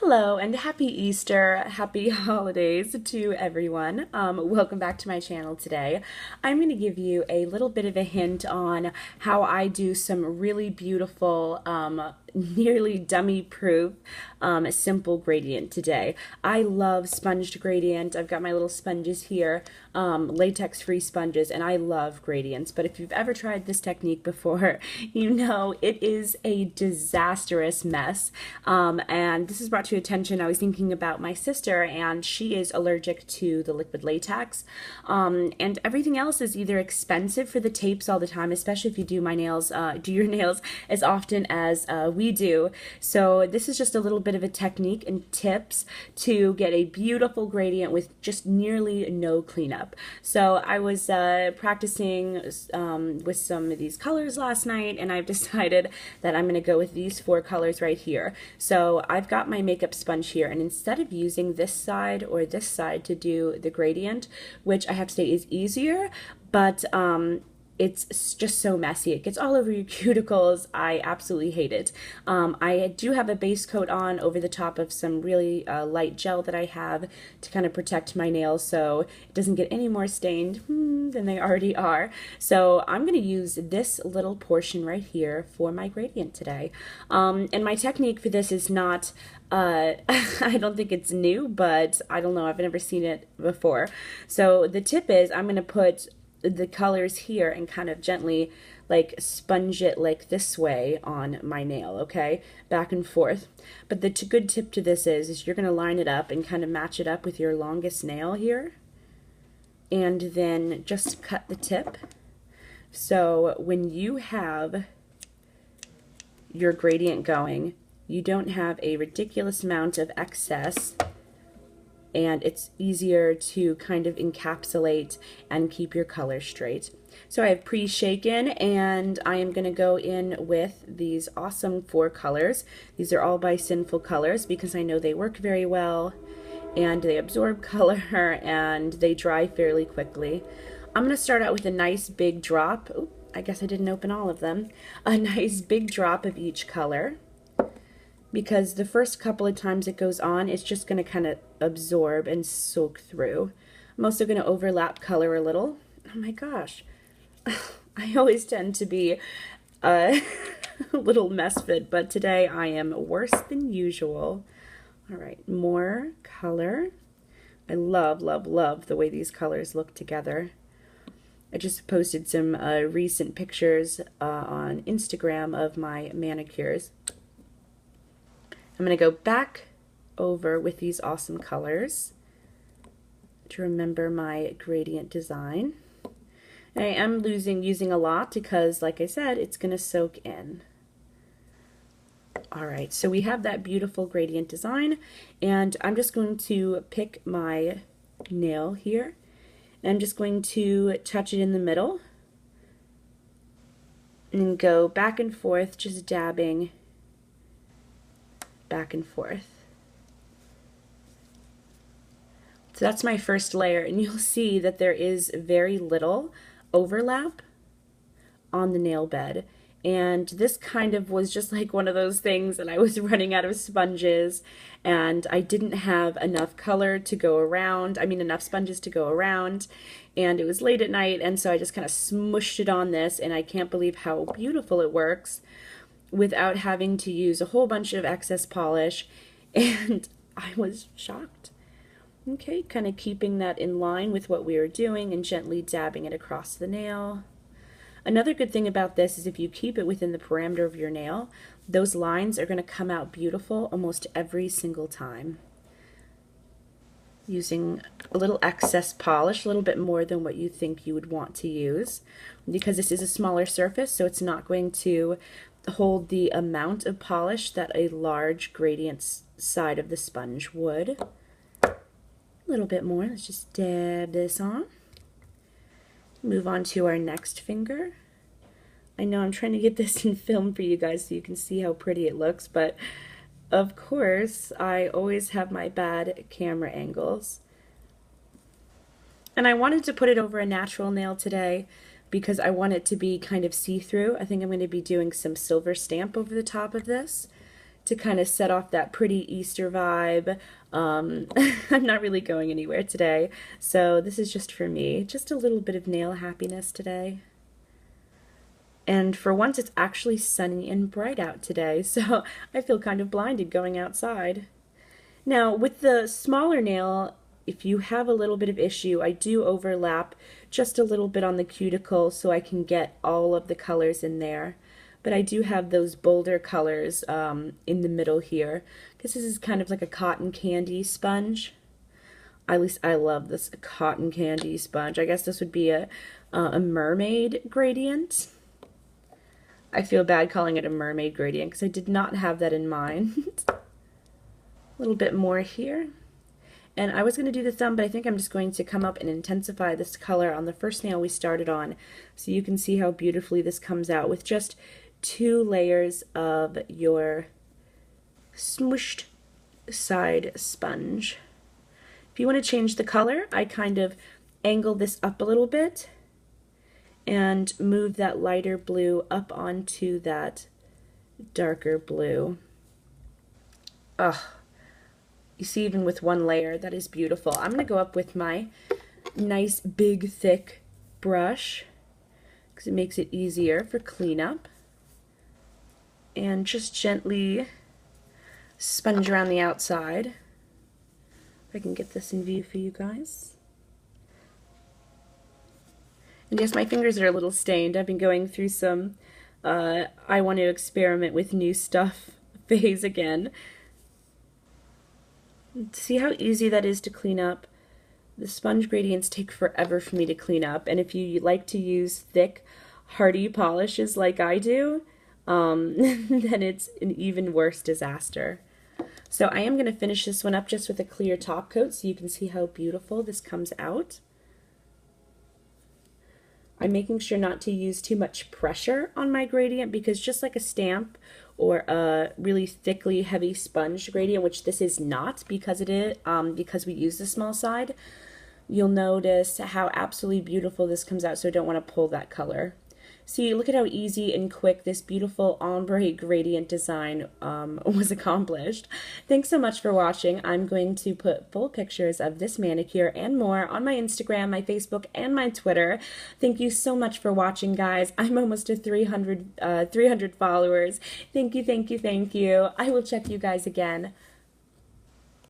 Hello and happy Easter, happy holidays to everyone. Welcome back to my channel today. I'm going to give you a little bit of a hint on how I do some really beautiful, nearly dummy-proof, simple gradient today. I love sponged gradient. I've got my little sponges here, latex-free sponges, and I love gradients. But if you've ever tried this technique before, you know it is a disastrous mess. And this is brought to attention. I was thinking about my sister, and she is allergic to the liquid latex. And everything else is either expensive for the tapes all the time, especially if you do my nails, do your nails as often as we do. So this is just a little bit of a technique and tips to get a beautiful gradient with just nearly no cleanup. So I was practicing with some of these colors last night, and I've decided that I'm going to go with these four colors right here. So I've got my makeup sponge here, and instead of using this side or this side to do the gradient, which I have to say is easier, but it's just so messy. It gets all over your cuticles. I absolutely hate it. I do have a base coat on over the top of some really light gel that I have to kind of protect my nails so it doesn't get any more stained than they already are. So I'm going to use this little portion right here for my gradient today. And my technique for this is not I don't think it's new, but I don't know, I've never seen it before. So the tip is I'm going to put the colors here and kind of gently like sponge it like this way on my nail, okay? Back and forth. But the good tip to this is you're going to line it up and kind of match it up with your longest nail here. And then just cut the tip. So when you have your gradient going, you don't have a ridiculous amount of excess, and it's easier to kind of encapsulate and keep your color straight. So I have pre-shaken, and I am going to go in with these awesome four colors. These are all by Sinful Colors because I know they work very well and they absorb color and they dry fairly quickly. I'm going to start out with a nice big drop. Ooh, I guess I didn't open all of them. A nice big drop of each color, because the first couple of times it goes on, it's just going to kind of absorb and soak through. I'm also going to overlap color a little. Oh my gosh. I always tend to be a little messfit, but today I am worse than usual. All right, more color. I love, love, love the way these colors look together. I just posted some recent pictures on Instagram of my manicures. I'm going to go back over with these awesome colors to remember my gradient design. I am using a lot because, like I said, it's going to soak in. All right, so we have that beautiful gradient design, and I'm just going to pick my nail here, and I'm just going to touch it in the middle and go back and forth, just dabbing back and forth. So that's my first layer, and you'll see that there is very little overlap on the nail bed. And this kind of was just like one of those things that I was running out of sponges and I didn't have enough color to go around, enough sponges to go around, and it was late at night, and so I just kind of smushed it on this, and I can't believe how beautiful it works without having to use a whole bunch of excess polish, and I was shocked. Okay, kind of keeping that in line with what we were doing and gently dabbing it across the nail. Another good thing about this is if you keep it within the parameter of your nail, those lines are going to come out beautiful almost every single time. Using a little excess polish, a little bit more than what you think you would want to use, because this is a smaller surface, so it's not going to hold the amount of polish that a large gradient side of the sponge would. A little bit more. Let's just dab this on. Move on to our next finger. I know I'm trying to get this in film for you guys so you can see how pretty it looks, but of course I always have my bad camera angles. And I wanted to put it over a natural nail today because I want it to be kind of see-through. I think I'm going to be doing some silver stamp over the top of this to kind of set off that pretty Easter vibe. I'm not really going anywhere today, so this is just for me. Just a little bit of nail happiness today. And for once, it's actually sunny and bright out today, so I feel kind of blinded going outside. Now, with the smaller nail, if you have a little bit of issue, I do overlap just a little bit on the cuticle so I can get all of the colors in there. But I do have those bolder colors in the middle here, because this is kind of like a cotton candy sponge. At least I love this cotton candy sponge. I guess this would be a mermaid gradient. I feel bad calling it a mermaid gradient because I did not have that in mind. A little bit more here. And I was going to do the thumb, but I think I'm just going to come up and intensify this color on the first nail we started on, so you can see how beautifully this comes out with just 2 layers of your smooshed side sponge. If you want to change the color, I kind of angle this up a little bit and move that lighter blue up onto that darker blue. Ugh. You see, even with 1 layer, that is beautiful. I'm going to go up with my nice, big, thick brush because it makes it easier for cleanup. And just gently sponge around the outside. If I can get this in view for you guys. And yes, my fingers are a little stained. I've been going through some I want to experiment with new stuff phase again. See how easy that is to clean up? The sponge gradients take forever for me to clean up, and if you like to use thick, hardy polishes like I do, then it's an even worse disaster. So I am going to finish this one up just with a clear top coat so you can see how beautiful this comes out. I'm making sure not to use too much pressure on my gradient because just like a stamp or a really thickly heavy sponge gradient, which this is not because because we use the small side, you'll notice how absolutely beautiful this comes out, so I don't want to pull that color. See, look at how easy and quick this beautiful ombre gradient design was accomplished. Thanks so much for watching. I'm going to put full pictures of this manicure and more on my Instagram, my Facebook, and my Twitter. Thank you so much for watching, guys. I'm almost to 300 followers. Thank you, thank you, thank you. I will check you guys again.